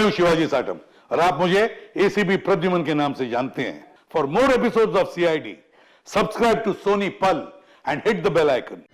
हूं शिवाजी साटम और आप मुझे एसीपी प्रद्युमन के नाम से जानते हैं। For more episodes of CID subscribe to Sony Pal and hit the bell icon.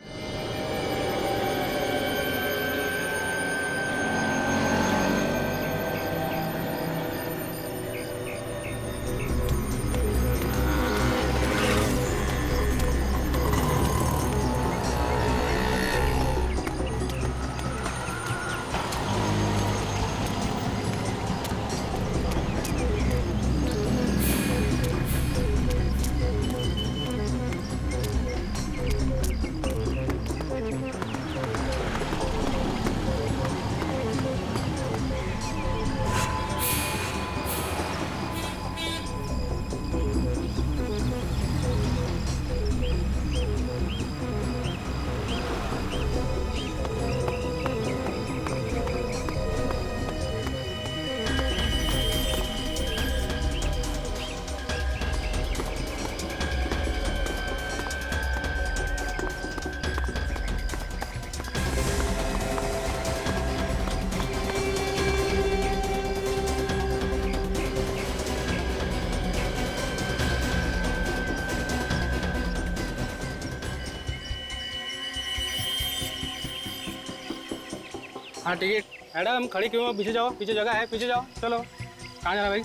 हाँ टिकट मैडम खड़ी क्यों हो? पीछे जाओ, पीछे जगह है, पीछे जाओ। चलो कहाँ जाना भाई?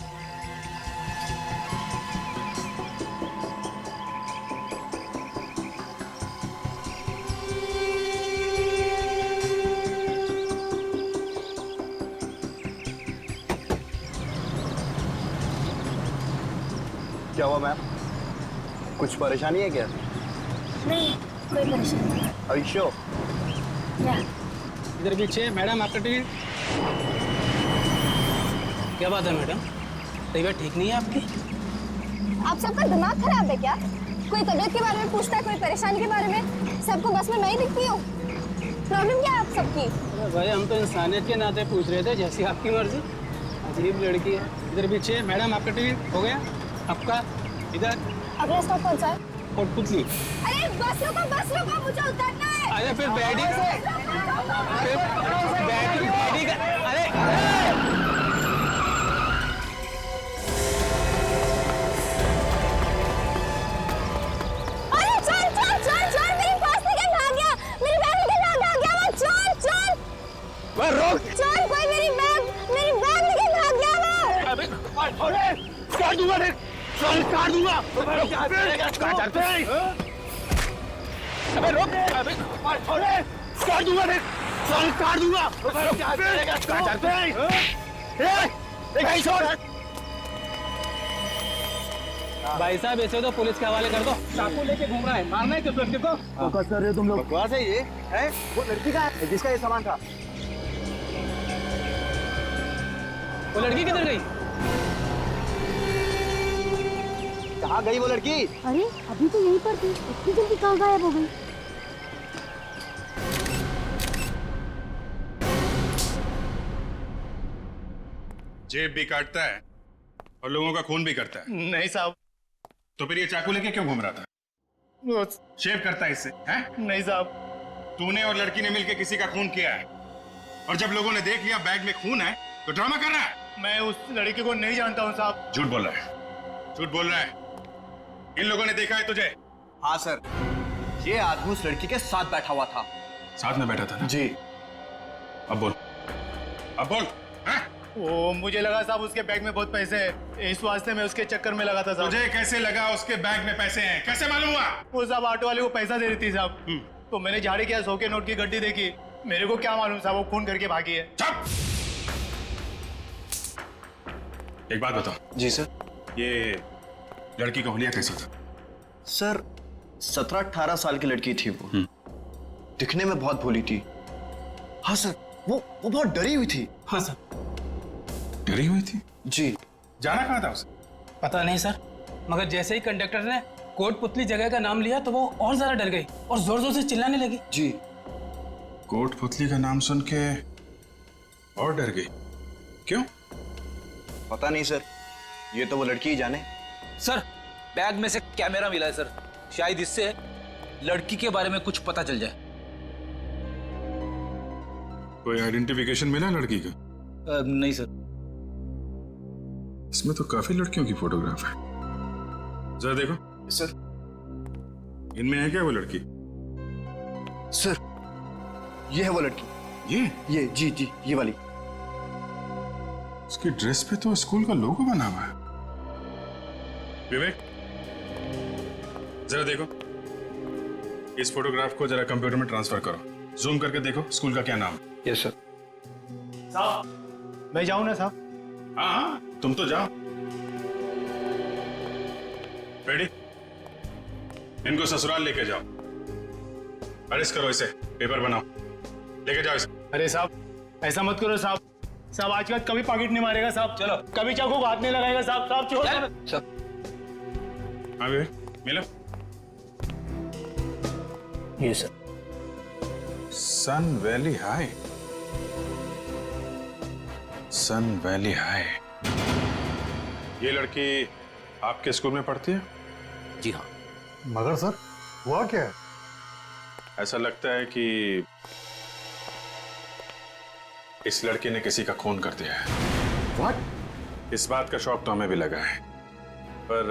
क्या हुआ मैम? कुछ परेशानी है क्या? नहीं, कोई परेशानी नहीं। Are you sure? या इधर पीछे मैडम आपका टिकट। क्या बात है मैडम, तबीयत ठीक नहीं है आपकी? आप सबका दिमाग खराब है क्या? कोई तबीयत के बारे में पूछता है, कोई परेशानी के बारे में। सबको बस में मैं ही दिखती हूँ। प्रॉब्लम क्या है आप सबकी? अरे भाई हम तो इंसानियत के नाते पूछ रहे थे, जैसी आपकी मर्जी। अजीब लड़की है। इधर पीछे मैडम आपका टिकट हो गया आपका। इधर अगला स्टॉप कौन सा है? कोटपुतली। अरे बस रोको, मुझे उतरना है। अरे फिर बैठी का अरे अरे चल, मेरी पर्स लेके भाग गया, मेरी बैग लेके भाग गया वो। चल वह रोक। चल, कोई मेरी बैग लेके भाग गया वो। अबे काट दूंगा देख, चल काट दूंगा। अबे रोक। अबे काट दूंगा देख, चल काट दूंगा। भाई साहब ऐसे तो पुलिस के हवाले कर दो। चाकू लेके घूम रहा है, मारना है किस लड़के को? फोकस कर रहे हो तुम लोग? बकवास है ये? है? वो लड़की का है जिसका ये सामान था। वो लड़की किधर गई? कहाँ गई वो लड़की? अरे अभी तो यहीं पर थी, इतनी जल्दी कहाँ गायब हो गई? जेब भी काटता है और लोगों का खून भी करता है। नहीं साहब। तो फिर ये चाकू लेके क्यों घूम रहा था? शेव करता है इससे, हैं? नहीं साहब। तूने और लड़की ने मिलकर किसी का खून किया है और जब लोगों ने देख लिया बैग में खून है तो ड्रामा कर रहा है। मैं उस लड़की को नहीं जानता हूँ साहब। झूठ बोल रहा है, झूठ बोल रहा है। इन लोगों ने देखा है तुझे? हाँ सर, ये आदमी उस लड़की के साथ बैठा हुआ था। साथ में बैठा था ना? जी। अब बोल, अब बोल। हैं? वो मुझे लगा साहब उसके बैग में बहुत पैसे हैं, इस वास्ते मैं उसके चक्कर में लगा था साहब। तुझे कैसे लगा उसके बैग में पैसे हैं? कैसे मालूम हुआ? वो साहब ऑटो वाले को पैसा दे रही थी साहब, तो मैंने झाड़ी किया, 100 के नोट की गड्डी देखी। मेरे को क्या मालूम साहब वो खून करके भागी है। चुप! एक बात बताओ। जी सर। ये लड़की का हुलिया कैसा था? सर 17-18 साल की लड़की थी वो। दिखने में बहुत भोली थी। हाँ सर, वो बहुत डरी हुई थी। हाँ सर। डरी हुई थी? जी। जाना कहाँ था उसे? पता नहीं सर, मगर जैसे ही कंडक्टर ने कोटपुतली जगह का नाम लिया तो वो और ज्यादा डर गई और जोर जोर से चिल्लाने लगी। जी। कोटपुतली का नाम सुन के और डर गई? क्यों? पता नहीं सर, ये तो वो लड़की ही जाने। सर बैग में से कैमरा मिला है सर, शायद इससे लड़की के बारे में कुछ पता चल जाए। कोई आइडेंटिफिकेशन मिला लड़की का? नहीं सर। इसमें तो काफी लड़कियों की फोटोग्राफ है। जरा देखो सर। इनमें है क्या वो लड़की? सर, ये है वो लड़की। ये जी जी, ये वाली। उसकी ड्रेस पे तो स्कूल का लोगो बना हुआ है। विवेक, जरा देखो, इस फोटोग्राफ को जरा कंप्यूटर में ट्रांसफर करो। जूम करके देखो स्कूल का क्या नाम है। Yes sir. साहब, मैं जाऊं ना साहब? हाँ, तुम तो जाओ। रेडी? इनको ससुराल लेके जाओ। अरेस्ट करो इसे, पेपर बनाओ, लेके जाओ इसे। अरे साहब, ऐसा मत करो साहब। साहब आज के बाद कभी पॉकेट नहीं मारेगा साहब। चलो। कभी चाकू को हाथ नहीं लगाएगा साहब। साहब छोड़। सर, हाँ विवेक, मिलो। ये सर। सन वैली हाई। सन वैली हाई। ये लड़की आपके स्कूल में पढ़ती है? जी हाँ। मगर सर, हुआ क्या है? ऐसा लगता है कि इस लड़की ने किसी का खून कर दिया है। व्हाट? इस बात का शौक तो हमें भी लगा है, पर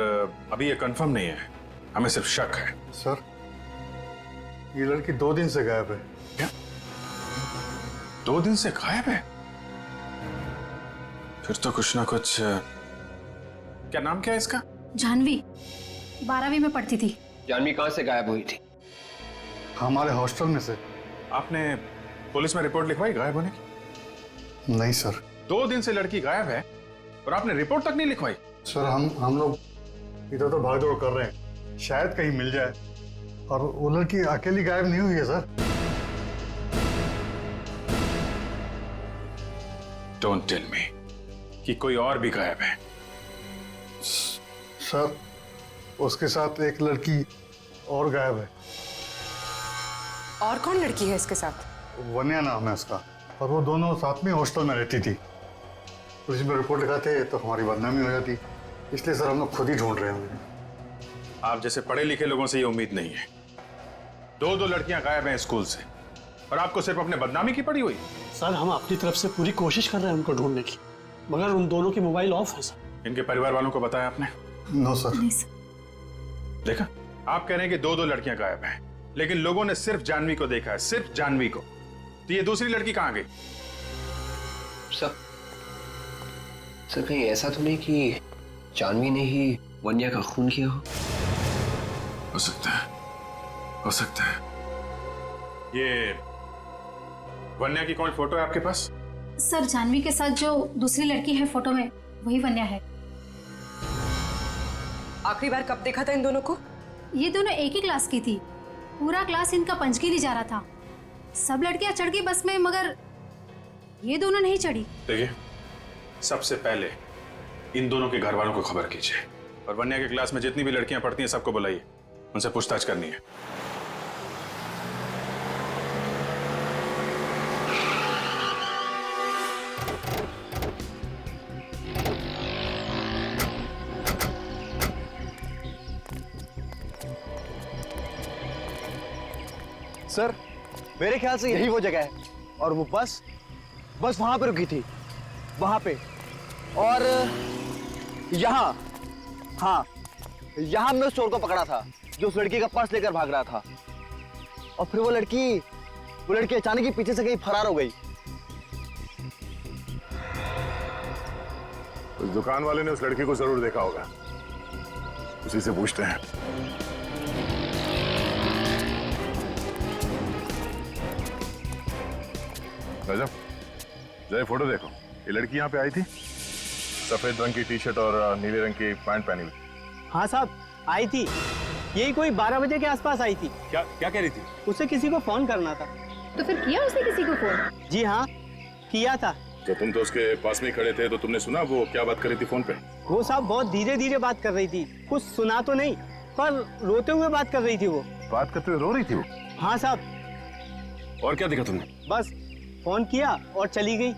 अभी ये कंफर्म नहीं है, हमें सिर्फ शक है। सर, ये लड़की 2 दिन से गायब है। क्या? 2 दिन से गायब है? फिर तो कुछ ना कुछ। क्या नाम क्या है इसका? जानवी 12वीं में पढ़ती थी। जानवी कहाँ से गायब हुई थी? हमारे हॉस्टल में से। आपने पुलिस में रिपोर्ट लिखवाई गायब होने की? नहीं सर। 2 दिन से लड़की गायब है और आपने रिपोर्ट तक नहीं लिखवाई? सर, हम लोग इधर तो भाग दौड़ कर रहे हैं, शायद कहीं मिल जाए। और वो लड़की अकेली गायब नहीं हुई है सर। डोंट टेल मी कि कोई और भी गायब है। सर, उसके साथ एक लड़की और गायब है। और कौन लड़की है इसके साथ? वन्या नाम है उसका, और वो दोनों साथ में हॉस्टल में रहती थी। पुलिस में रिपोर्ट लिखाते तो हमारी बदनामी हो जाती, इसलिए सर हम लोग खुद ही ढूंढ रहे हैं। आप जैसे पढ़े लिखे लोगों से ये उम्मीद नहीं है। 2 लड़कियां गायब हैं स्कूल से और आपको सिर्फ अपने बदनामी की पड़ी हुई। सर, हम अपनी तरफ से पूरी कोशिश कर रहे हैं उनको ढूंढने की, मगर उन दोनों की मोबाइल ऑफ है सर। इनके परिवार वालों को बताया आपने? No sir. नहीं सर। देखा, आप कह रहे हैं कि 2 लड़कियां गायब हैं, लेकिन लोगों ने सिर्फ जानवी को देखा है, सिर्फ जानवी को। तो ये दूसरी लड़की कहां गई? सर कहीं ऐसा तो नहीं कि जानवी ने ही वन्या का खून किया हो सकता है, हो सकता है। ये वन्या की कौन फोटो है आपके पास? सर, जानवी के साथ जो दूसरी लड़की है फोटो में, वही वन्या है। आखिरी बार कब देखा था इन दोनों को? ये दोनों एक ही क्लास की थी। पूरा क्लास इनका पंचगिरी जा रहा था। सब लड़कियां चढ़ गई बस में, मगर ये दोनों नहीं चढ़ी। देखिए, सबसे पहले इन दोनों के घर वालों को खबर कीजिए, और वन्या के क्लास में जितनी भी लड़कियां पढ़ती हैं सबको बुलाइए, उनसे पूछताछ करनी है। सर, मेरे ख्याल से यही वो जगह है, और वो बस वहां पे रुकी थी, वहां पे। और यहाँ, हाँ, यहाँ मैं उस चोर को पकड़ा था जो उस लड़की का पर्स लेकर भाग रहा था। और फिर वो लड़की अचानक ही पीछे से कहीं फरार हो गई। उस दुकान वाले ने उस लड़की को जरूर देखा होगा, उसी से पूछते हैं। रजब, जरा फोटो देखो। ये लड़की यहाँ पे आई थी, सफेद रंग की टी-शर्ट और नीले रंग की पैंट पहनी हुई। हाँ साहब, आई थी। यही कोई 12 बजे के आसपास आई थी। क्या कह रही थी? उसे किसी को फोन करना था। तो फिर किया उसने किसी को फोन? जी हाँ, किया था। तो तुम तो उसके पास में खड़े थे, तो तुमने सुना वो क्या बात कर रही थी फोन पे? वो साहब बहुत धीरे धीरे बात कर रही थी, कुछ सुना तो नहीं, पर रोते हुए बात कर रही थी। वो बात करते हुए रो रही थी वो? हाँ साहब। और क्या दिखा तुमने? बस फोन किया और चली गई।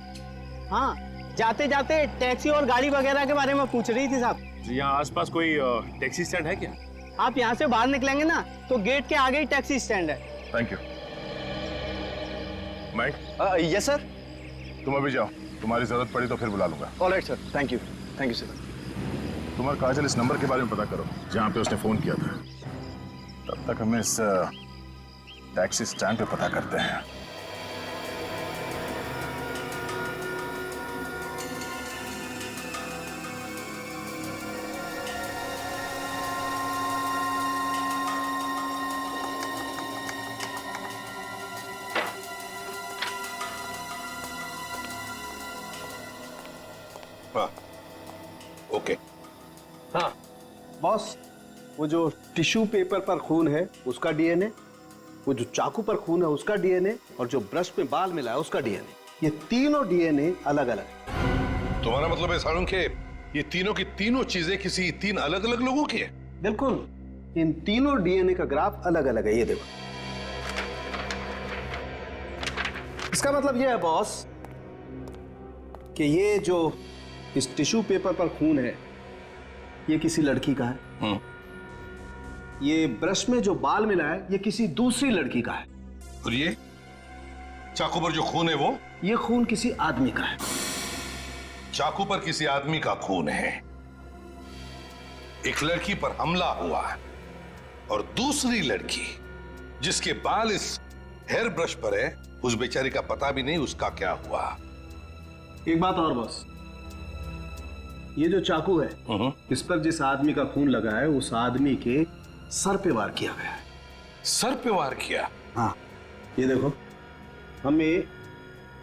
हाँ, जाते जाते टैक्सी और गाड़ी वगैरह के बारे में पूछ रही थी साहब। यहाँ आसपास कोई टैक्सी स्टैंड है क्या? आप यहाँ से बाहर निकलेंगे ना, तो गेट के आगे ही टैक्सी स्टैंड है। Thank you. Mike? Yes sir. तुम अभी जाओ, तुम्हारी जरूरत पड़ी तो फिर बुला लूंगा। Alright sir, thank you sir. तुम और काजल इस नंबर के बारे में पता करो जहां पे उसने फोन किया था। तब तक हमें इस टैक्सी स्टैंड पे पता करते हैं। ओके। हाँ बॉस, वो जो टिश्यू पेपर पर खून है उसका डीएनए, वो जो चाकू पर खून है उसका डीएनए, और जो ब्रश में बाल मिला है उसका डीएनए, ये तीनों डीएनए अलग अलग है। तुम्हारा मतलब है सारुण के ये तीनों की तीनों चीजें किसी 3 अलग अलग लोगों की है? बिल्कुल, इन तीनों डीएनए का ग्राफ अलग अलग है। ये देखो, इसका मतलब ये है बॉस कि ये जो इस टिश्यू पेपर पर खून है ये किसी लड़की का है। ये ब्रश में जो बाल मिला है ये किसी दूसरी लड़की का है। और ये चाकू पर जो खून है वो? ये खून किसी आदमी का है। चाकू पर किसी आदमी का खून है, एक लड़की पर हमला हुआ है, और दूसरी लड़की जिसके बाल इस हेयर ब्रश पर है उस बेचारी का पता भी नहीं उसका क्या हुआ। एक बात और बॉस, ये जो चाकू है इस पर जिस आदमी का खून लगा है उस आदमी के सर पे वार किया गया है। सर पे वार किया? हाँ, ये देखो, हमें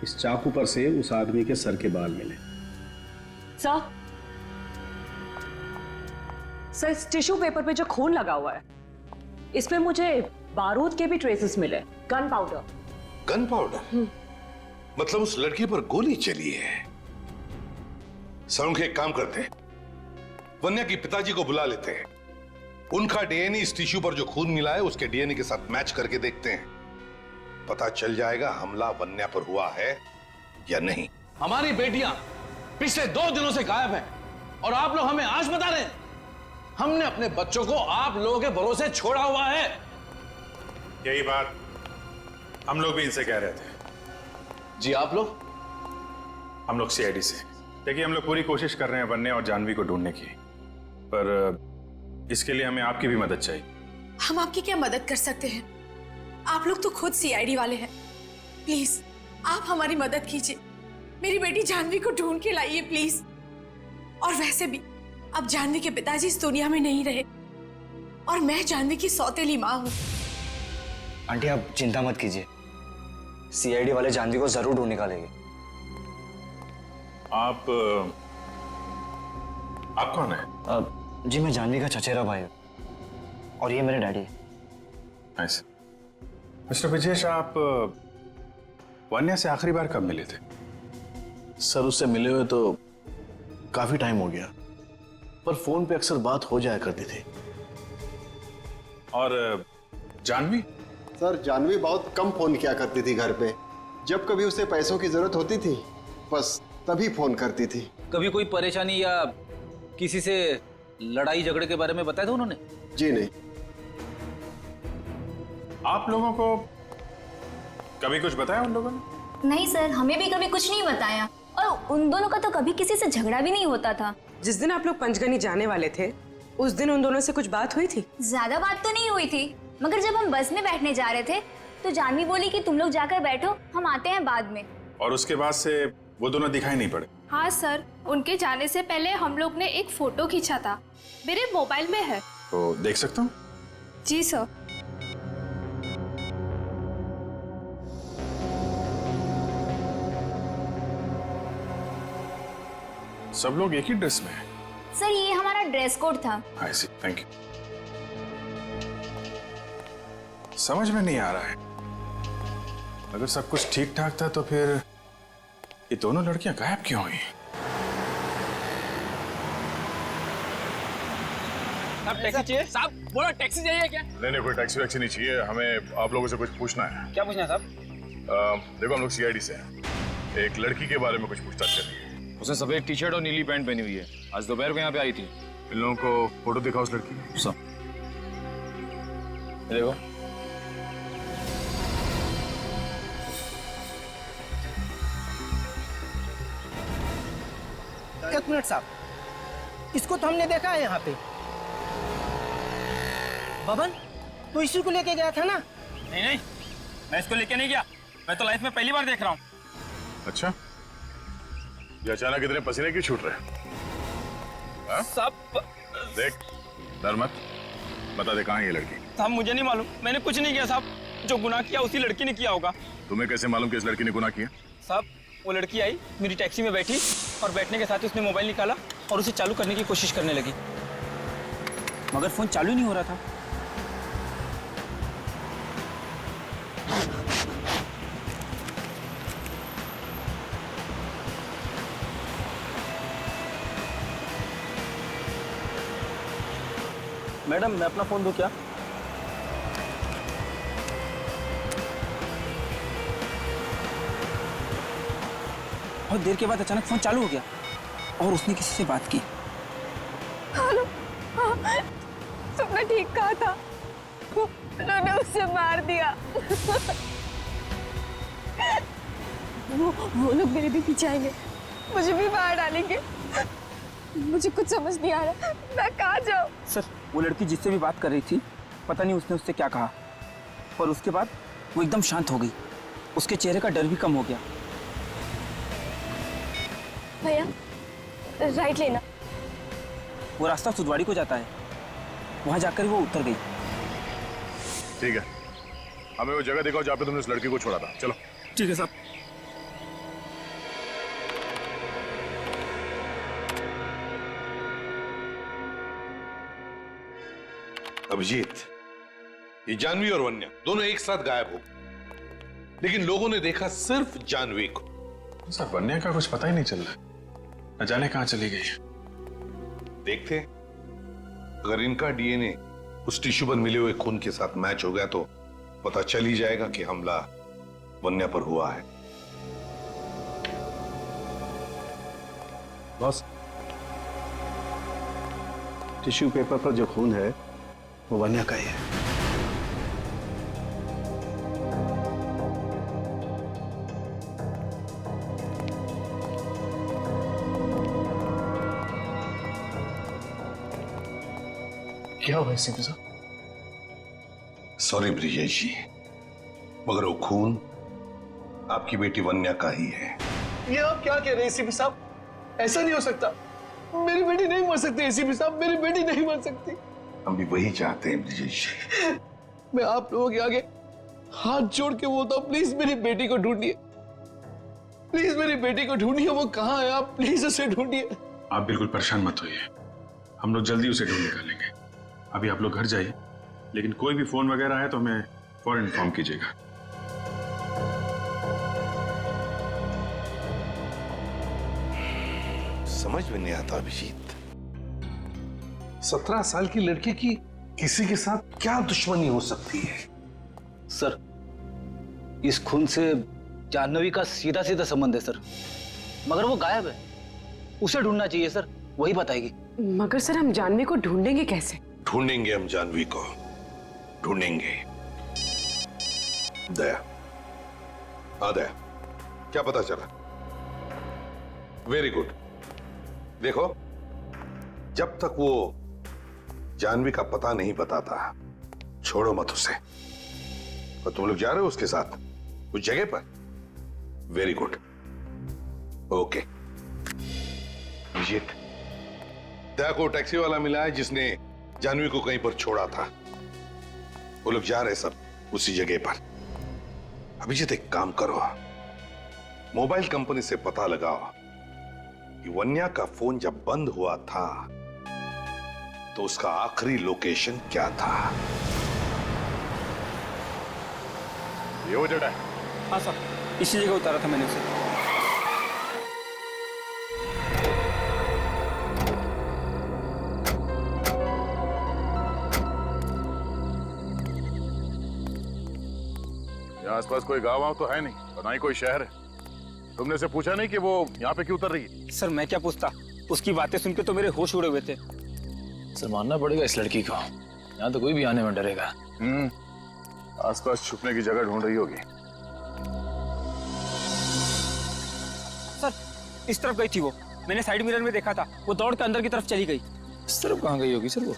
इस चाकू पर से उस आदमी के सर के बाल मिले। सर इस टिश्यू पेपर पे जो खून लगा हुआ है इसमें मुझे बारूद के भी ट्रेसेस मिले, गन पाउडर। Gun powder? मतलब उस लड़की पर गोली चली है। सरुण एक काम करते हैं, वन्या के पिताजी को बुला लेते हैं, उनका डीएनए इस टिश्यू पर जो खून मिला है उसके डीएनए के साथ मैच करके देखते हैं, पता चल जाएगा हमला वन्या पर हुआ है या नहीं। हमारी बेटियां पिछले 2 दिनों से गायब हैं और आप लोग हमें आज बता रहे हैं। हमने अपने बच्चों को आप लोगों के भरोसे छोड़ा हुआ है। यही बात हम लोग भी इनसे कह रहे थे। जी आप लोग? हम लोग सीआईडी से। देखिए, हम लोग पूरी कोशिश कर रहे हैं वन्या और जानवी को ढूंढने की, पर इसके लिए हमें आपकी भी मदद चाहिए। हम आपकी क्या मदद कर सकते हैं? आप लोग तो खुद सीआईडी वाले हैं। प्लीज आप हमारी मदद कीजिए, मेरी बेटी जानवी को ढूंढ के लाइए प्लीज। और वैसे भी अब जानवी के पिताजी इस दुनिया में नहीं रहे और मैं जानवी की सौतेली माँ हूँ। आंटी आप चिंता मत कीजिए, सीआईडी वाले जानवी को जरूर ढूंढ निकालेंगे। आप कौन है? जी मैं जानवी का चचेरा भाई हूँ और ये मेरे डैडी। ऐसे मिस्टर विजेश, आप वन्या से आखिरी बार कब मिले थे? सर उससे मिले हुए तो काफी टाइम हो गया, पर फोन पे अक्सर बात हो जाया करती थी। और जानवी? सर जानवी बहुत कम फोन किया करती थी घर पे, जब कभी उसे पैसों की जरूरत होती थी बस तभी फोन करती थी। कभी कोई परेशानी या किसी से लड़ाई झगड़े के बारे में बताया था उन्होंने? जी नहीं। आप लोगों को कभी कुछ बताया उन लोगों ने? नहीं सर, हमें भी कभी कुछ नहीं बताया, और उन दोनों का तो कभी किसी से झगड़ा भी नहीं होता था। जिस दिन आप लोग पंचगनी जाने वाले थे उस दिन उन दोनों से कुछ बात हुई थी? ज्यादा बात तो नहीं हुई थी, मगर जब हम बस में बैठने जा रहे थे तो जानवी बोली कि तुम लोग जाकर बैठो, हम आते हैं बाद में। और उसके बाद से वो दोनों दिखाई नहीं पड़े? हाँ सर, उनके जाने से पहले हम लोग ने एक फोटो खींचा था, मेरे मोबाइल में है। तो देख सकता हूँ? जी सर। सब लोग एक ही ड्रेस में हैं। सर ये हमारा ड्रेस कोड था। आई सी, थैंक यू। समझ में नहीं आ रहा है, अगर सब कुछ ठीक ठाक था तो फिर ये दोनों लड़कियां गायब क्यों हुई? साहब टैक्सी चाहिए? साहब बोला टैक्सी चाहिए क्या? नहीं, कोई टैक्सी वैक्सी नहीं चाहिए, हमें आप लोगों से कुछ पूछना है। क्या पूछना है साहब? देखो हम लोग सीआईडी से हैं, एक लड़की के बारे में कुछ पूछताछ करेंगे। उसने सफेद टी शर्ट और नीली पैंट पहनी हुई है, आज दोपहर को यहाँ पे आई थी। इन लोगों को फोटो दिखाओ उस लड़की की। सब देखो। एक मिनट साहब, इसको तो हमने देखा है यहाँ पे। बबन, तू इसी को लेके गया था ना? नहीं नहीं, मैं इसको लेके नहीं गया। मैं तो लाइफ में पहली बार देख रहा हूँ। अच्छा, ये अचानक इतने पसीने क्यों छूट रहे? हाँ? सब देख, डर मत, बता दे कहाँ है ये लड़की? साहब मुझे नहीं मालूम, मैंने कुछ नहीं किया साहब। जो गुनाह किया उसी लड़की ने किया होगा। तुम्हें कैसे मालूम कि इस लड़की ने गुनाह किया? साहब वो लड़की आई, मेरी टैक्सी में बैठी और बैठने के साथ ही उसने मोबाइल निकाला और उसे चालू करने की कोशिश करने लगी, मगर फोन चालू ही नहीं हो रहा था। मैडम, मैं अपना फोन दूं क्या? बहुत देर के बाद अचानक फोन चालू हो गया और उसने किसी से बात की। हेलो, हाँ, तुमने ठीक कहा था, उन्होंने उसे मार दिया। वो लोग मेरे भी पीछे आएंगे, मुझे भी मार डालेंगे। मुझे कुछ समझ नहीं आ रहा, मैं कहाँ जाऊँ? सर वो लड़की जिससे भी बात कर रही थी, पता नहीं उसने उससे क्या कहा, और उसके बाद वो एकदम शांत हो गई। उसके चेहरे का डर भी कम हो गया। भैया, राइट लेना। वो रास्ता सुदवाड़ी को जाता है, वहां जाकर वो उतर गई। ठीक है, हमें वो जगह दिखाओ जहाँ पे तुमने उस लड़की को छोड़ा था। चलो। ठीक है साहब। अभिजीत, ये जानवी और वन्या दोनों एक साथ गायब हो, लेकिन लोगों ने देखा सिर्फ जानवी को। सर वन्या का कुछ पता ही नहीं चल रहा, न जाने कहां चली गई। देखते, अगर इनका डीएनए उस टिश्यू पर मिले हुए खून के साथ मैच हो गया तो पता चल ही जाएगा कि हमला वन्या पर हुआ है। बॉस, टिश्यू पेपर पर जो खून है वो वन्या का ही है। क्या हुआ सीपी साहब? सॉरी ब्रिजेश जी, मगर वो खून आपकी बेटी वन्या का ही है। ये आप क्या कह रहे हैं सीपी साहब? ऐसा नहीं हो सकता, मेरी बेटी नहीं मर सकती। सीपी साहब, मेरी बेटी नहीं मर सकती। हम भी वही चाहते हैं ब्रिजेश जी। मैं आप लोगों के आगे हाथ जोड़ के बोलता हूँ, प्लीज मेरी बेटी को ढूंढिए, प्लीज मेरी बेटी को ढूंढिए। वो कहाँ है? आप प्लीज उसे ढूंढिए। आप बिल्कुल परेशान मत होइए, हम लोग जल्दी उसे ढूंढ निकालेंगे। अभी आप लोग घर जाइए, लेकिन कोई भी फोन वगैरह है तो हमें फौरन इन्फॉर्म कीजिएगा। समझ में नहीं आता अभिजीत, 17 साल की लड़की की किसी के साथ क्या दुश्मनी हो सकती है? सर, इस खून से जाह्नवी का सीधा सीधा संबंध है सर, मगर वो गायब है। उसे ढूंढना चाहिए सर, वही बताएगी। मगर सर हम जाह्नवी को ढूंढेंगे कैसे? ढूंढेंगे हम जानवी को, ढूंढेंगे। दया, हाँ दया, क्या पता चला? Very good. देखो, जब तक वो जानवी का पता नहीं बताता, छोड़ो मत उसे। और तुम लोग जा रहे हो उसके साथ उस जगह पर? Very good, okay. Abhijeet, Daya को टैक्सी वाला मिला है जिसने जानवी को कहीं पर छोड़ा था। वो लोग जा रहे सब उसी जगह पर। अभिजीत, एक काम करो, मोबाइल कंपनी से पता लगाओ कि वन्या का फोन जब बंद हुआ था तो उसका आखिरी लोकेशन क्या था। ये वो जगह है? हाँ सर, इसी जगह उतारा था मैंने उसे। यहाँ आसपास कोई गांव वाँव तो है नहीं, और ना ही कोई शहर है। तुमने से पूछा नहीं कि वो यहाँ पे क्यों उतर रही है? सर मैं क्या पूछता, उसकी बातें सुन के तो मेरे होश उड़े हुए थे। सर मानना पड़ेगा इस लड़की को, यहाँ तो कोई भी आने में डरेगा। आसपास छुपने की जगह ढूंढ रही होगी। सर इस तरफ गई थी वो, मैंने साइड मिरर में देखा था, वो दौड़ के अंदर की तरफ चली गई। इस तरफ कहाँ गई होगी सर वो?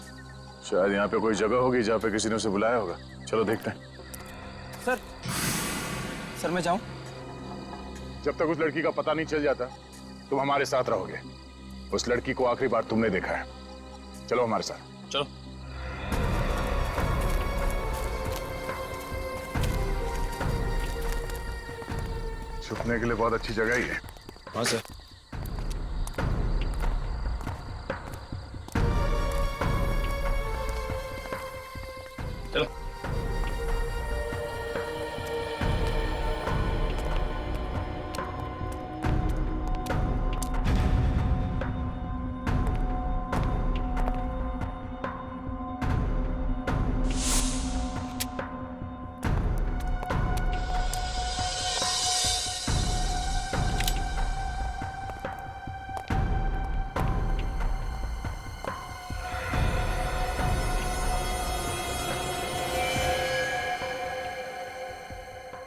शायद यहाँ पे कोई जगह होगी जहाँ पे किसी ने उसे बुलाया होगा। चलो देखते हैं। सर मैं जाऊं? जब तक उस लड़की का पता नहीं चल जाता तुम हमारे साथ रहोगे। उस लड़की को आखिरी बार तुमने देखा है। चलो हमारे साथ। चलो। छुपने के लिए बहुत अच्छी जगह ही है। हाँ सर। चलो।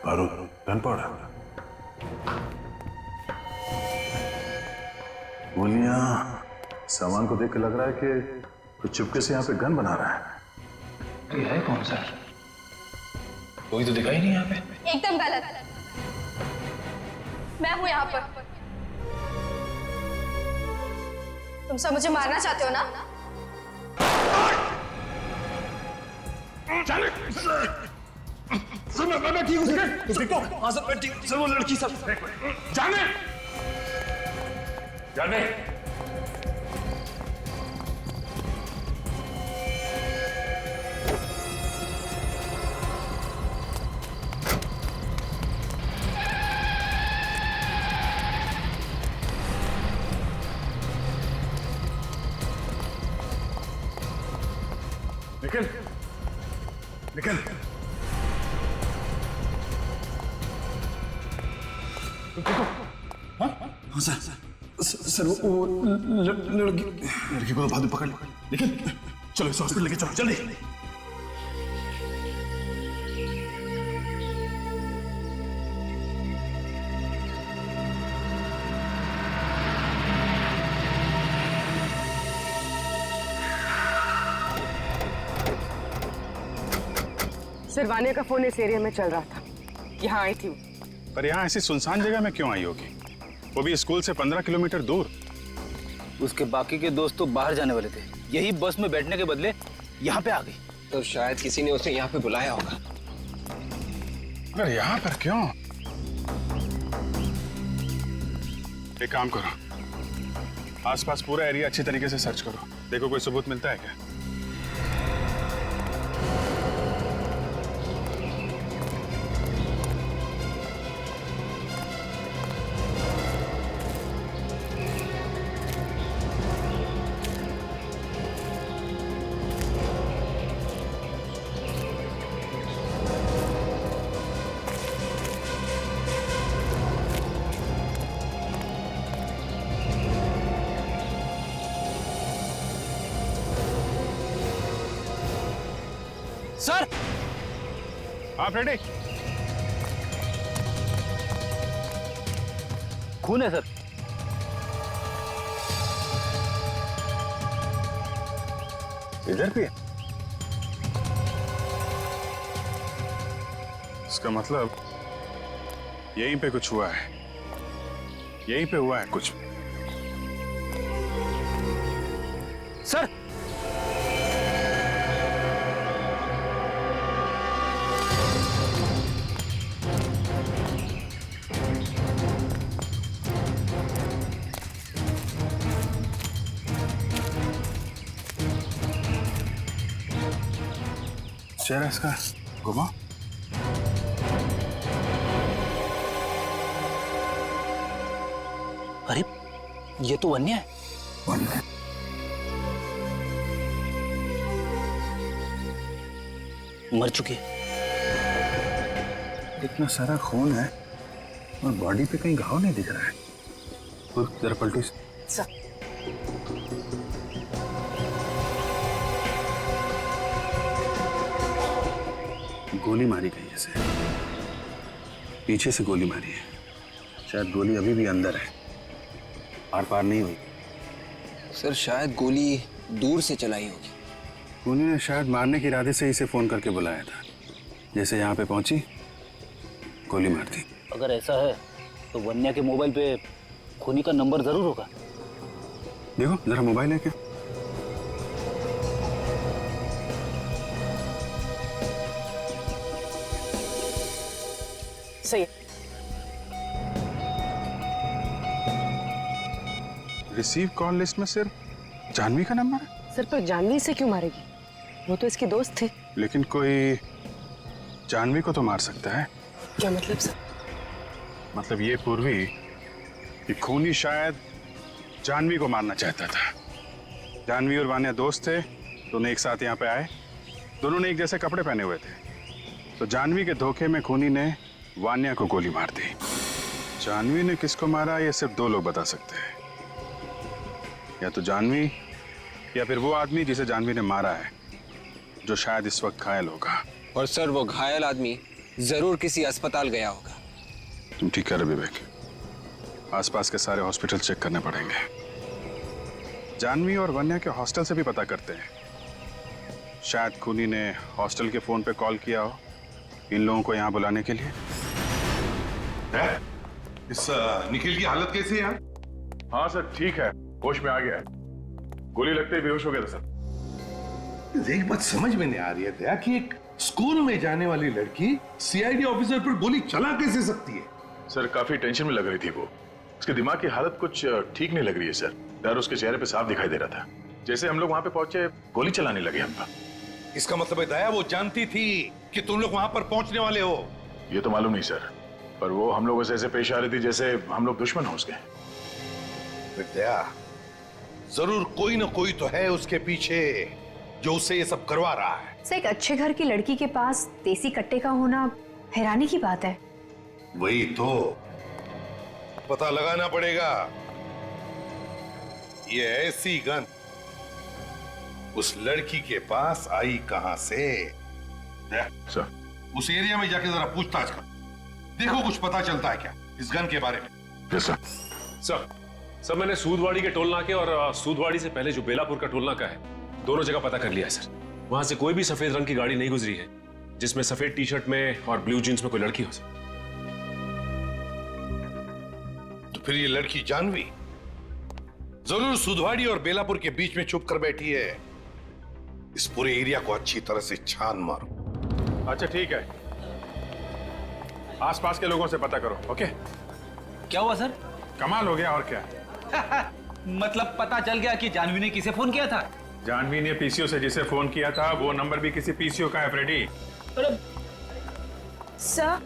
बारूद, गन पाउडर, गोलियां। सामान को देख के लग रहा है कि कुछ चुपके से यहाँ पे गन बना रहा है। ये है कौन सर? कोई तो दिखाई नहीं यहाँ पे। एकदम गलत। मैं हूं यहाँ पर। तुम सब मुझे मारना चाहते हो ना? सर मैं ठीक हूँ सर। देखो। हाँ सर मैं ठीक। सर वो लड़की सर। जाने। जाने। निकल। निकल। देखो। हाँ सर वो लड़की को तो बाद में पकड़ लो। लेकिन चलो इस हॉस्पिटल लेके चलो जल्दी। सर वानिया का फोन इस एरिया में चल रहा था, यहाँ आई थी। पर यहाँ ऐसी सुनसान जगह में क्यों आई होगी? वो भी स्कूल से 15 किलोमीटर दूर। उसके बाकी के दोस्त तो बाहर जाने वाले थे, यही बस में बैठने के बदले यहाँ पे आ गई। तो शायद किसी ने उसे यहाँ पे बुलाया होगा। अरे यहाँ पर क्यों? एक काम करो, आसपास पूरा एरिया अच्छी तरीके से सर्च करो, देखो कोई सबूत मिलता है क्या। सर। हाँ फ्रेडी। खून है सर। इधर भी है? इसका मतलब यहीं पे कुछ हुआ है, यहीं पे हुआ है कुछ। सर चेहरा इसका घुमा। अरे ये तो वन्य है। वन्य? मर चुकी है। इतना सारा खून है और बॉडी पे कहीं घाव नहीं दिख रहा है। खुद जरा पलटी से। गोली मारी गई है इसे, पीछे से गोली मारी है। शायद गोली अभी भी अंदर है। आर पार नहीं हुई। सर शायद गोली दूर से चलाई होगी। खूनी ने शायद मारने के इरादे से इसे फोन करके बुलाया था। जैसे यहाँ पे पहुंची गोली मार दी। अगर ऐसा है तो वन्या के मोबाइल पे खूनी का नंबर जरूर होगा। देखो जरा मोबाइल है क्या? सही। रिसीव कॉल लिस्ट में सिर्फ जानवी का नंबर है। सर पर जानवी से क्यों मारेगी? वो तो इसकी दोस्त थी। लेकिन कोई जानवी को तो मार सकता है। क्या मतलब सर? मतलब ये पूर्वी कि खूनी शायद जानवी को मारना चाहता था। जानवी और वान्या दोस्त थे, दोनों एक साथ यहाँ पे आए। दोनों ने एक जैसे कपड़े पहने हुए थे, तो जानवी के धोखे में खूनी ने वान्या को गोली मार दी। जानवी ने किसको मारा ये सिर्फ दो लोग बता सकते हैं, या तो जानवी या फिर वो आदमी जिसे जानवी ने मारा है, जो शायद इस वक्त घायल होगा। और सर वो घायल आदमी जरूर किसी अस्पताल गया होगा। तुम ठीक कह रहे विवेक, आसपास के सारे हॉस्पिटल चेक करने पड़ेंगे। जानवी और वन्या के हॉस्टल से भी पता करते हैं। शायद खूनी ने हॉस्टल के फोन पे कॉल किया हो इन लोगों को यहाँ बुलाने के लिए। इस निखिल की हालत कैसी है? हाँ सर ठीक है, होश में आ गया है। गोली लगते ही बेहोश हो गया था सर। एक बात समझ में नहीं आ रही है दया कि एक स्कूल में जाने वाली लड़की सीआईडी ऑफिसर पर गोली चला कैसे सकती है? सर काफी टेंशन में लग रही थी वो। उसके दिमाग की हालत कुछ ठीक नहीं लग रही है सर। डर उसके चेहरे पे साफ दिखाई दे रहा था। जैसे हम लोग वहां पे पहुंचे गोली चलाने लगे हम पर। इसका मतलब है दया वो जानती थी कि तुम लोग वहां पर पहुंचने वाले हो? ये तो मालूम नहीं सर, पर वो हम लोगों से ऐसे पेश आ रही थी जैसे हम लोग दुश्मन हो उसके। दया जरूर कोई ना कोई तो है उसके पीछे जो उसे ये सब करवा रहा है। सर एक अच्छे घर की लड़की के पास देसी कट्टे का होना हैरानी की बात है। वही तो पता लगाना पड़ेगा। ये ऐसी गन उस लड़की के पास आई कहां से? सर उस एरिया में जाके जरा पूछताछ कर, देखो कुछ पता चलता है क्या इस गन के बारे में। Yes sir. सर मैंने सूदवाड़ी के टोल नाके और सूदवाड़ी से पहले जो बेलापुर का टोल नाका है, दोनों जगह पता कर लिया है सर। वहां से कोई भी सफेद रंग की गाड़ी नहीं गुजरी है जिसमें सफेद टी शर्ट में और ब्लू जींस में कोई लड़की हो सर। तो फिर ये लड़की जानवी जरूर सुधवाड़ी और बेलापुर के बीच में छुप कर बैठी है। इस पूरे एरिया को अच्छी तरह से छान मारो। अच्छा ठीक है, आसपास के लोगों से पता करो। ओके। क्या हुआ सर? कमाल हो गया और क्या। मतलब पता चल गया कि जानवी ने किसे फोन किया था? जानवी ने पीसीओ से जिसे फोन किया था वो नंबर भी किसी पीसीओ का है फ्रेडी। सर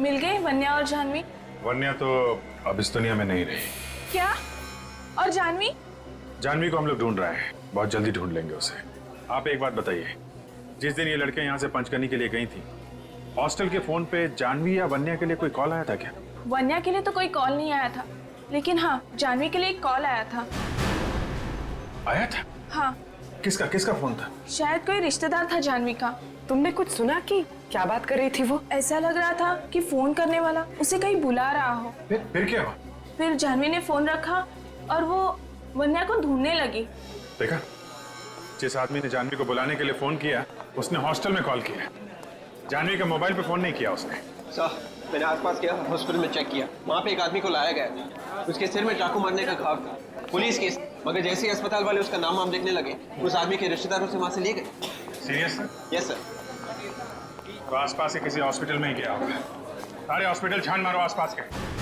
मिल गए वन्या और जानवी? वन्या तो अब इस दुनिया में नहीं रही। क्या? और जानवी? जानवी को हम लोग ढूंढ रहे हैं, बहुत जल्दी ढूंढ लेंगे उसे। आप एक बात बताइए, जिस दिन ये लड़कियां यहाँ से पंचकर्नी के लिए गई थी, हॉस्टल के फोन पे जानवी या वन्या के लिए कोई कॉल आया था क्या? वन्या के लिए तो कोई कॉल नहीं आया था, लेकिन हाँ जानवी के लिए एक कॉल आया था। आया था? हाँ। किसका फोन था? शायद कोई रिश्तेदार था जानवी का। तुमने कुछ सुना कि क्या बात कर रही थी वो? ऐसा लग रहा था कि फोन करने वाला उसे कहीं बुला रहा हो। फिर क्या हुआ? फिर जानवी ने फोन रखा और वो वन्या को ढूंढने लगी। देखा, जिस आदमी ने जानवी को बुलाने के लिए फोन किया उसने हॉस्टल में कॉल किया। जानवी के मोबाइल पे फोन नहीं किया उसने। सर मैंने आसपास गया, हॉस्पिटल में चेक किया, वहाँ पे एक आदमी को लाया गया था। उसके सिर में चाकू मारने का घाव था, पुलिस केस। मगर जैसे ही अस्पताल वाले उसका नाम वाम देखने लगे, उस आदमी के रिश्तेदारों से वहाँ से लिए गए। Serious sir? Yes sir. तो आसपास के किसी हॉस्पिटल में ही गया होगा। सारे हॉस्पिटल छान मारो आसपास के।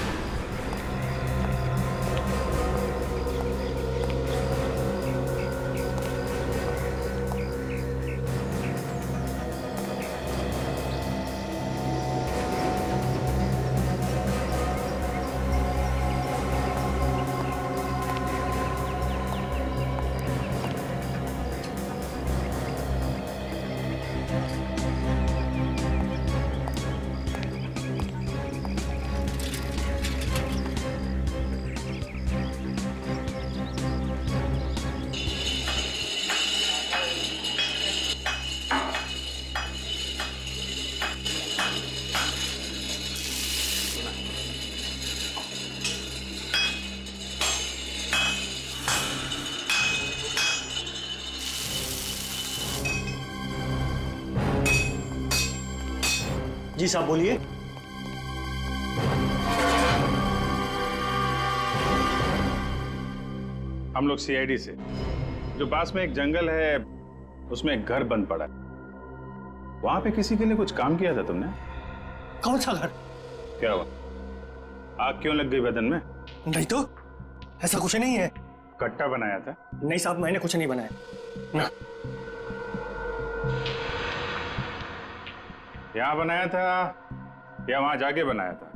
जी साहब बोलिए। हम लोग सीआईडी से, जो पास में एक जंगल है उसमें एक घर बंद पड़ा है, वहां पे किसी के लिए कुछ काम किया था तुमने? कौन सा घर? क्या हुआ, आग क्यों लग गई बदन में? नहीं तो, ऐसा कुछ नहीं है। कट्टा बनाया था? नहीं साहब, मैंने कुछ नहीं बनाया ना। यहाँ बनाया था या वहां जाके बनाया था?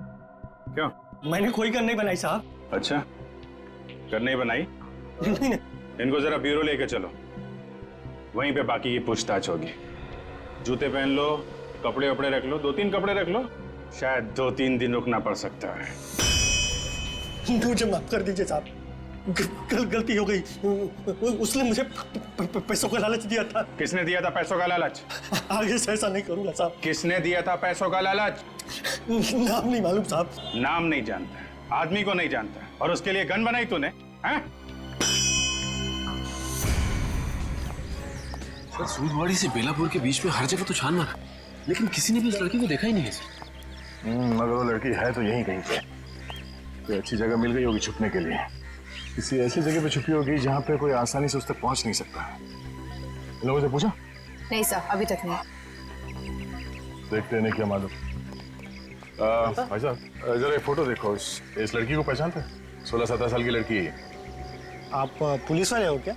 क्यों? मैंने कोई गन नहीं बनाई साहब। अच्छा, गन नहीं बनाई? नहीं। इनको जरा ब्यूरो लेके चलो, वहीं पे बाकी की पूछताछ होगी। जूते पहन लो, कपड़े वपड़े रख लो, 2-3 कपड़े रख लो, शायद 2-3 दिन रुकना पड़ सकता है। मुझे माफ कर दीजिए साहब, गलती हो गई। उसने मुझे पैसों का लालच दिया था। किसने दिया था पैसों का लालच? आगे से ऐसा नहीं करूंगा साहब। किसने दिया था पैसों का लालच? नाम नहीं मालूम साहब। नाम नहीं जानता, आदमी को नहीं जानता, और उसके लिए गन बनाई तूने? हैं? सर, सूदवाड़ी से बेलापुर के बीच में हर जगह तो छान मारा, लेकिन किसी ने भी उस लड़की को देखा ही नहीं है सर। मगर वो लड़की है तो यहीं कहीं पे। कोई अच्छी जगह मिल गई होगी छुपने के लिए, किसी ऐसी जगह पे छुपी होगी जहाँ पे कोई आसानी से उस तक पहुंच नहीं सकता। इन लोगों से पूछा? नहीं सर, अभी तक नहीं। देखते नहीं क्या मालूम। भाई साहब, जरा एक फोटो देखो, इस लड़की को पहचानते हैं? 16-17 साल की लड़की है ये। आप पुलिस वाले हो क्या?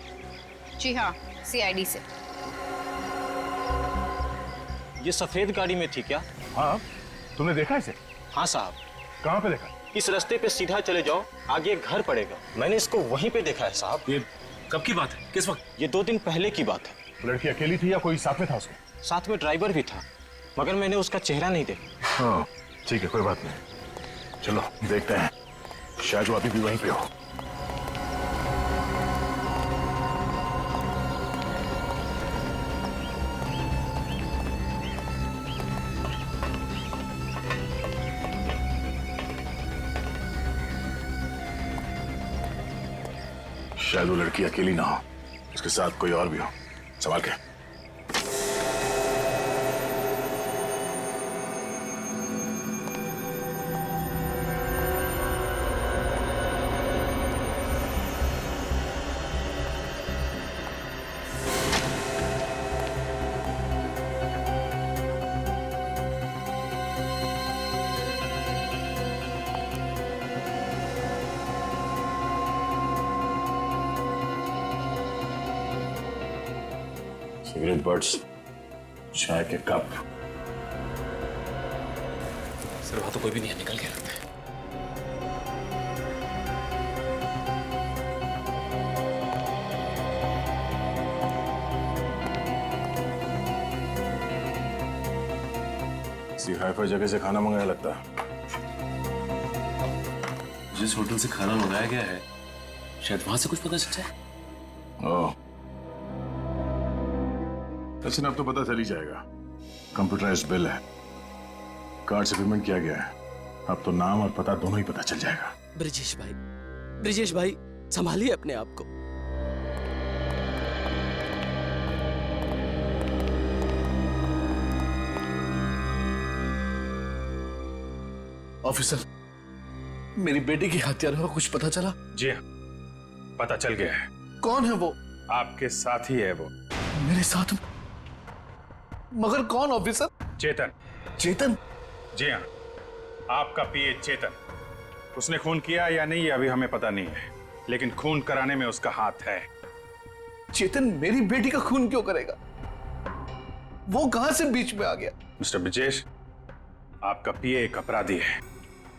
जी हाँ, सीआईडी से। ये सफेद गाड़ी में थी क्या? हाँ, तुमने देखा इसे? हाँ साहब। कहाँ पे देखा? इस रास्ते पे सीधा चले जाओ, आगे एक घर पड़ेगा, मैंने इसको वहीं पे देखा है साहब। ये कब की बात है, किस वक्त? ये 2 दिन पहले की बात है। लड़की अकेली थी या कोई साथ में था उसके? साथ में ड्राइवर भी था, मगर मैंने उसका चेहरा नहीं देखा। हाँ ठीक है, कोई बात नहीं, चलो देखते हैं, शायद वो अभी भी वहीं पे हो। शायद वो लड़की अकेली ना हो, उसके साथ कोई और भी हो। संभाल के। सिगरेट बट्स, चाय के कप। सर, वहां तो कोई भी नहीं है, निकल गया लगता है। किसी हाई-फाई जगह से खाना मंगाया लगता है। जिस होटल से खाना मंगाया गया है, शायद वहां से कुछ पता चल जाए। ओह, लेकिन अब तो पता चल ही जाएगा। कंप्यूटराइज्ड बिल है, कार्ड से पेमेंट किया गया है, अब तो नाम और पता दोनों ही पता चल जाएगा। ब्रिजेश भाई संभालिए अपने आप को। ऑफिसर, मेरी बेटी के हत्यारों का कुछ पता चला? जी हाँ, पता चल गया है। कौन है वो? आपके साथ ही है वो। मेरे साथ? मगर कौन ऑफिसर? चेतन। चेतन? जी हाँ, आपका पीए चेतन। उसने खून किया या नहीं ये अभी हमें पता नहीं है, लेकिन खून कराने में उसका हाथ है। चेतन मेरी बेटी का खून क्यों करेगा? वो कहां से बीच में आ गया? मिस्टर ब्रिजेश, आपका पीए एक अपराधी है।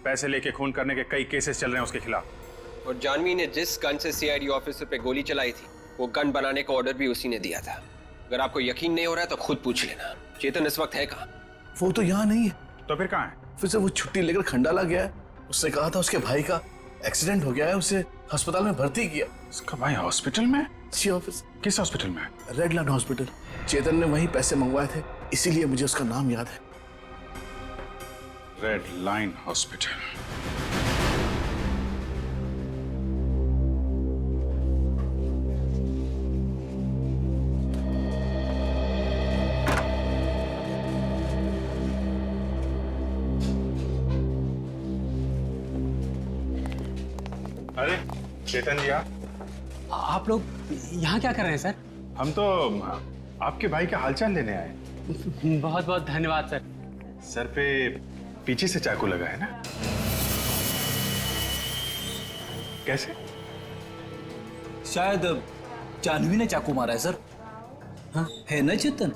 पैसे लेके खून करने के कई केसेस चल रहे हैं उसके खिलाफ। और जानवी ने जिस गन से सीआईडी ऑफिसर पे गोली चलाई थी, वो गन बनाने का ऑर्डर भी उसी ने दिया था। अगर आपको यकीन नहीं हो रहा है तो खुद पूछ लेना। चेतन इस वक्त है कहाँ? वो तो यहाँ नहीं है। तो फिर कहाँ है? फिर से वो छुट्टी लेकर खंडाला गया है। उसने कहा था उसके भाई का एक्सीडेंट हो गया है, उसे अस्पताल में भर्ती किया। उसका भाई हॉस्पिटल में? जी ऑफिस। किस हॉस्पिटल में? Redland hospital. चेतन ने वहीं पैसे मंगवाए थे, इसीलिए मुझे उसका नाम याद है। Red line hospital. अरे चेतन जी आप लोग यहाँ क्या कर रहे हैं सर? हम तो आपके भाई का हालचाल लेने आए। बहुत बहुत धन्यवाद सर। सर पे पीछे से चाकू लगा है ना? कैसे? शायद जानवी ने चाकू मारा है सर। हाँ है ना चेतन?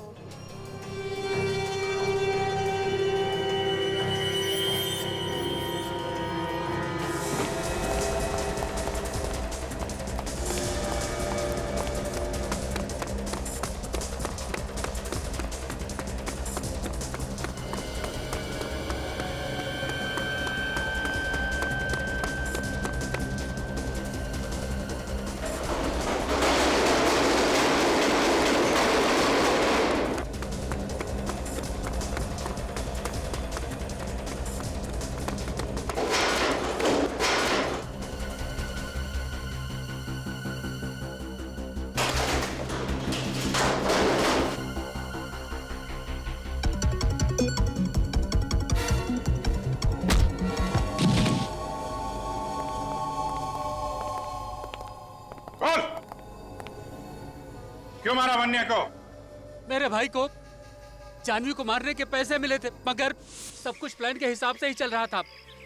क्यों मारा वन्या को? मेरे भाई को जानवी को मारने के पैसे मिले थे, मगर सब कुछ प्लान के हिसाब से ही चल रहा था।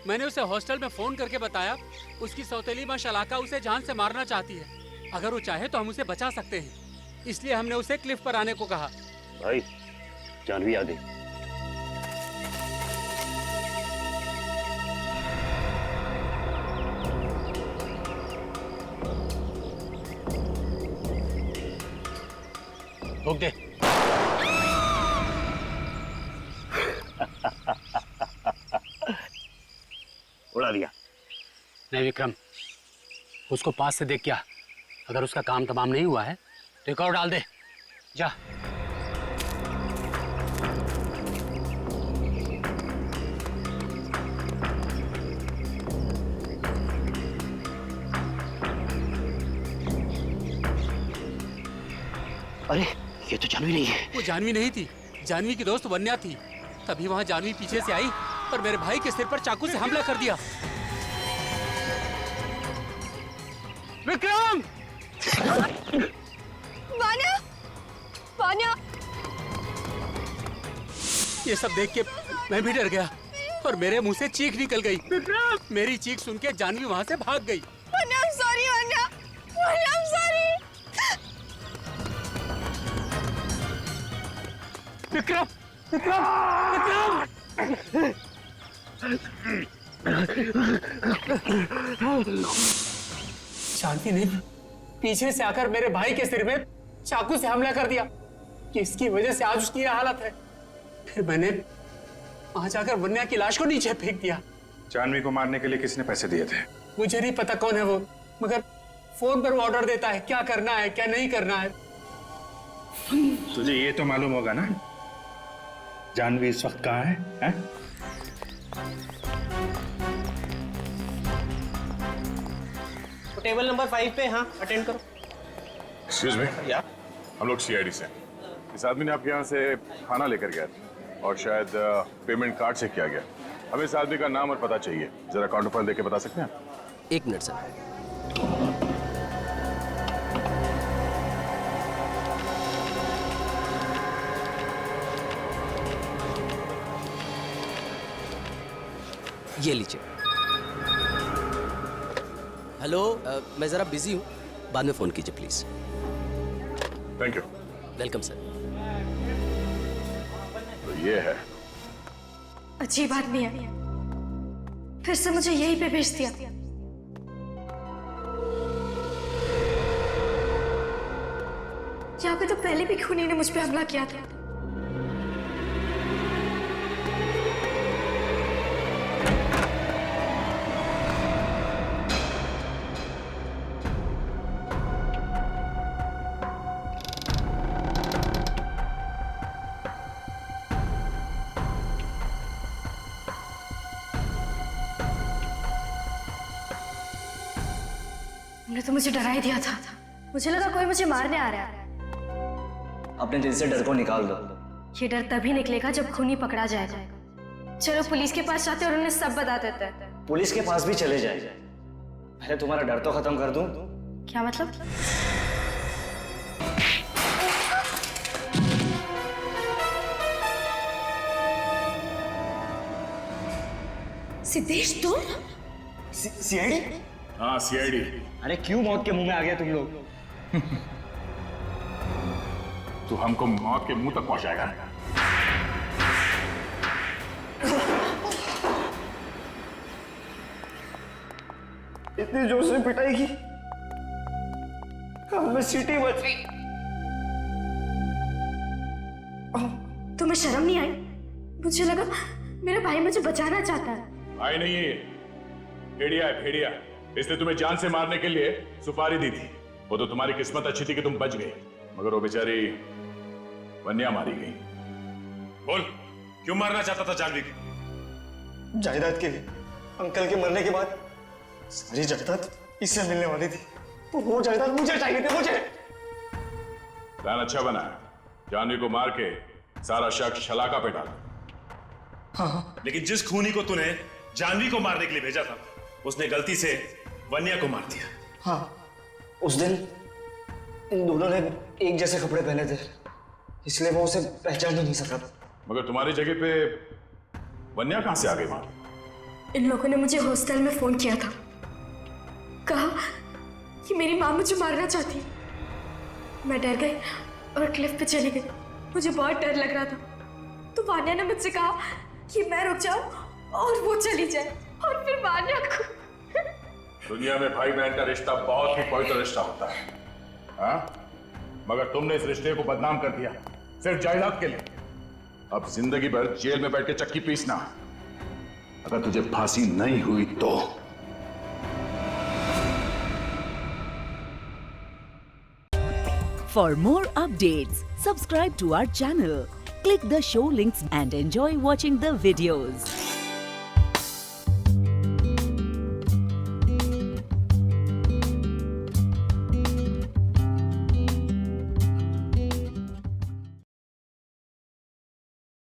मैंने उसे हॉस्टल में फोन करके बताया उसकी सौतेली माँ शलाका उसे जान से मारना चाहती है। अगर वो चाहे तो हम उसे बचा सकते हैं, इसलिए हमने उसे क्लिफ पर आने को कहा। भाई जानवी आ गई। रोक दे। उड़ा दिया। नहीं विक्रम, उसको पास से देख क्या, अगर उसका काम तमाम नहीं हुआ है तो एक और डाल दे। जा। अरे ये तो जानवी नहीं है। वो जानवी नहीं थी, जानवी की दोस्त वन्या थी। तभी वहां जानवी पीछे से आई और मेरे भाई के सिर पर चाकू से हमला कर दिया। विक्रम! वान्या! वान्या! ये सब देख के मैं भी डर गया और मेरे मुंह से चीख निकल गई। मेरी चीख सुन के जानवी वहां से भाग गई। Vanya, I'm sorry, Vanya! Vanya, I'm sorry! Vikram! Vikram! Vikram! Janvi ने पीछे से आकर मेरे भाई के सिर में चाकू से हमला कर दिया, जिसकी वजह से आज उसकी यह हालत है। फिर मैंने वहां जाकर वन्या की लाश को नीचे फेंक दिया। जानवी को मारने के लिए किसने पैसे दिए थे? मुझे नहीं पता कौन है वो, मगर फोन पर वो ऑर्डर देता है क्या करना है क्या नहीं करना है। तुझे ये तो मालूम होगा ना जानवी इस वक्त कहाँ है? तो टेबल नंबर 5 पे। हाँ अटेंड करो। एक्सक्यूज मी, हम लोग सीआईडी से। इस आदमी ने आपके यहाँ से खाना लेकर गया था और शायद पेमेंट कार्ड से किया गया। हमें इस आदमी का नाम और पता चाहिए, जरा काउंटर पर देके बता सकते हैं? 1 मिनट सर। ये लीजिए। हेलो, मैं जरा बिजी हूँ, बाद में फोन कीजिए please. Thank you. Welcome sir. तो ये है। अजीब आदमी है, फिर से मुझे यहीं पे भेज दिया। यहाँ पे तो पहले भी खूनी ने मुझ पे हमला किया था। तुमने तो मुझे डरा ही दिया था। मुझे लगा कोई मुझे मारने आ रहा है। अपने दिल से डर को निकाल दो। ये डर तभी निकलेगा जब खूनी पकड़ा जाएगा। चलो पुलिस के पास जाते और उन्हें सब बता देते हैं। पुलिस के पास भी चले जाए, पहले तुम्हारा डर तो खत्म कर दूं। क्या मतलब? सिद्धेश तुम? सीआईडी? हाँ सीआईडी। अरे क्यों मौत के मुंह में आ गया तुम लोग? तू हमको मौत के मुंह तक पहुंचाएगा। इतनी जोर से पिटाई की, हमें सीटी बच गई। तुम्हें शर्म नहीं आई? मुझे लगा मेरा भाई मुझे बचाना चाहता है। भाई नहीं है ये, भेड़िया है भेड़िया। इसने तुम्हें जान से मारने के लिए सुपारी दी थी। वो तो तुम्हारी किस्मत अच्छी थी कि तुम बच गए, मगर वो बेचारी वन्या मारी गई। बोल, क्यों मारना चाहता था जानवी को? जायदाद के लिए। अंकल के मरने के बाद सारी जायदाद इससे मिलने वाली थी, तो वो जायदाद मुझे चाहिए थी, मुझे। प्लान अच्छा बना है, जानवी को मार के सारा शक शलाका पे डाला। हाँ। लेकिन जिस खूनी को तूने जानवी को मारने के लिए भेजा था, उसने गलती से वन्या को मार दिया। हाँ, उस दिन इन दोनों ने एक जैसे कपड़े पहने थे, इसलिए वो उसे पहचान ही नहीं सका। मगर तुम्हारी जगह पे वन्या कहां से आ गई वहां? इन लोगों ने मुझे हॉस्टल में फोन किया था, कहा कि मेरी माँ मुझे मारना चाहती है। मैं डर गई और क्लिफ पे चली गई। मुझे बहुत डर लग रहा था, तो वान्या ने मुझसे कहा कि मैं रुक जाऊं और वो चली जाए, और फिर वान्या को। दुनिया में भाई बहन का रिश्ता बहुत ही पवित्र रिश्ता होता है, हाँ? मगर तुमने इस रिश्ते को बदनाम कर दिया सिर्फ जायदाद के लिए। अब जिंदगी भर जेल में बैठ के चक्की पीसना, अगर तुझे फांसी नहीं हुई तो। For more updates, subscribe to our channel, click the show links and enjoy watching the videos.